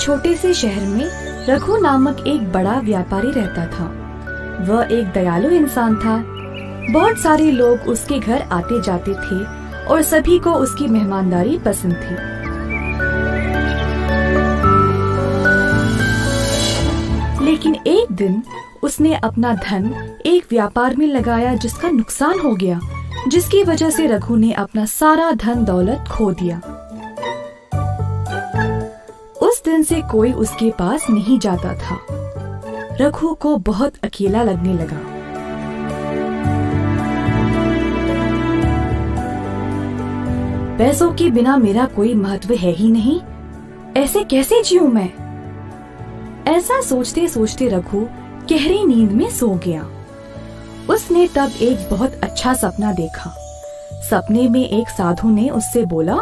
छोटे से शहर में रघु नामक एक बड़ा व्यापारी रहता था। वह एक दयालु इंसान था। बहुत सारे लोग उसके घर आते जाते थे और सभी को उसकी मेहमानदारी पसंद थी। लेकिन एक दिन उसने अपना धन एक व्यापार में लगाया जिसका नुकसान हो गया, जिसकी वजह से रघु ने अपना सारा धन दौलत खो दिया। उस दिन से कोई उसके पास नहीं जाता था। रघु को बहुत अकेला लगने लगा। पैसों के बिना मेरा कोई महत्व है ही नहीं, ऐसे कैसे जीऊं मैं? ऐसा सोचते सोचते रघु गहरी नींद में सो गया। उसने तब एक बहुत अच्छा सपना देखा। सपने में एक साधु ने उससे बोला,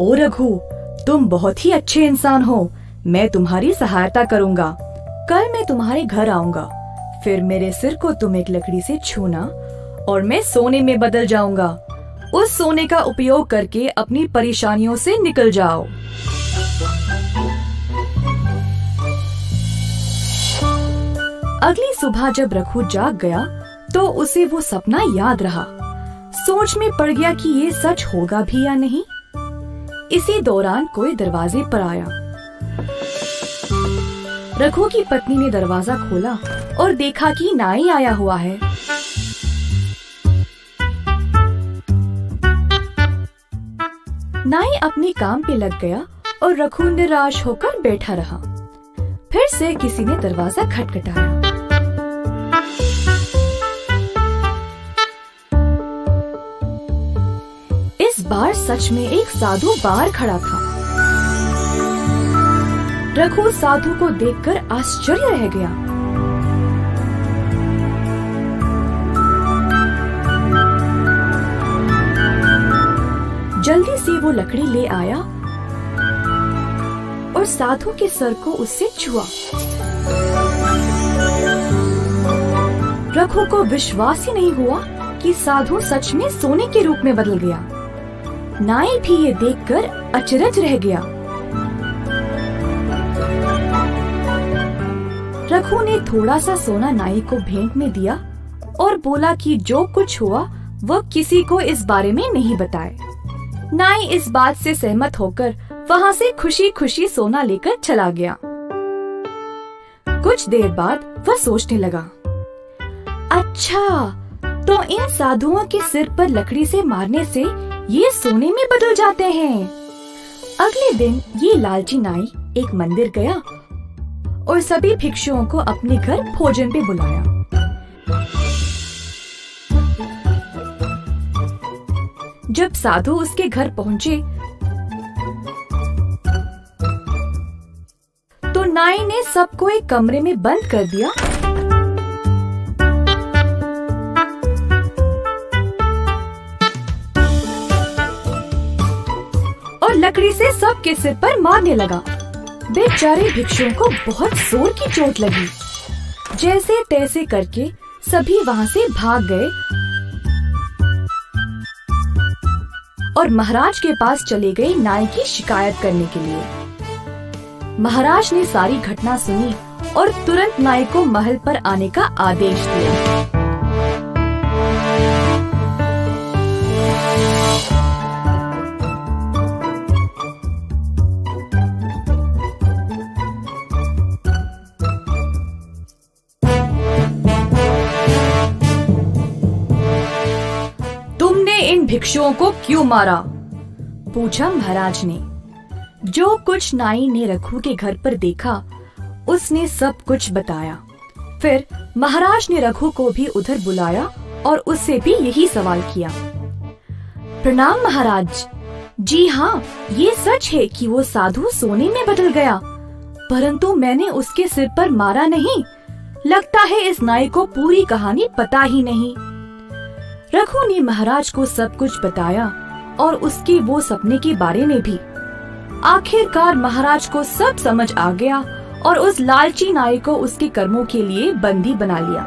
ओ रघु, तुम बहुत ही अच्छे इंसान हो, मैं तुम्हारी सहायता करूंगा। कल मैं तुम्हारे घर आऊंगा, फिर मेरे सिर को तुम एक लकड़ी से छूना और मैं सोने में बदल जाऊंगा। उस सोने का उपयोग करके अपनी परेशानियों से निकल जाओ। अगली सुबह जब रघु जाग गया तो उसे वो सपना याद रहा। सोच में पड़ गया कि ये सच होगा भी या नहीं। इसी दौरान कोई दरवाजे पर आया। रघु की पत्नी ने दरवाजा खोला और देखा कि नाई आया हुआ है। नाई अपने काम पे लग गया और रघु निराश होकर बैठा रहा। फिर से किसी ने दरवाजा खटखटाया। इस बार सच में एक साधु बाहर खड़ा था। रघु साधु को देखकर आश्चर्य रह गया। जल्दी से वो लकड़ी ले आया और साधु के सर को उससे छुआ। रघु को विश्वास ही नहीं हुआ कि साधु सच में सोने के रूप में बदल गया। नाई भी ये देखकर अचरज रह गया। रघु ने थोड़ा सा सोना नाई को भेंट में दिया और बोला कि जो कुछ हुआ वह किसी को इस बारे में नहीं बताए। नाई इस बात से सहमत होकर वहाँ से खुशी खुशी सोना लेकर चला गया। कुछ देर बाद वह सोचने लगा, अच्छा तो इन साधुओं के सिर पर लकड़ी से मारने से ये सोने में बदल जाते हैं। अगले दिन ये लालची नाई एक मंदिर गया और सभी भिक्षुओं को अपने घर भोजन पे बुलाया। जब साधु उसके घर पहुँचे तो नाई ने सबको एक कमरे में बंद कर दिया और लकड़ी से सबके सिर पर मारने लगा। बेचारे भिक्षुओं को बहुत जोर की चोट लगी। जैसे तैसे करके सभी वहाँ से भाग गए और महाराज के पास चले गए नाई की शिकायत करने के लिए। महाराज ने सारी घटना सुनी और तुरंत नाई को महल पर आने का आदेश दिया। तुमने इन भिक्षुओं को क्यों मारा? पूछा महाराज ने। जो कुछ नाई ने रघु के घर पर देखा उसने सब कुछ बताया। फिर महाराज ने रघु को भी उधर बुलाया और उससे भी यही सवाल किया। प्रणाम महाराज। जी हाँ, ये सच है कि वो साधु सोने में बदल गया, परंतु मैंने उसके सिर पर मारा नहीं। लगता है इस नाई को पूरी कहानी पता ही नहीं। रघु ने महाराज को सब कुछ बताया और उसके वो सपने के बारे में भी। आखिरकार महाराज को सब समझ आ गया और उस लालची नाई को उसके कर्मों के लिए बंदी बना लिया।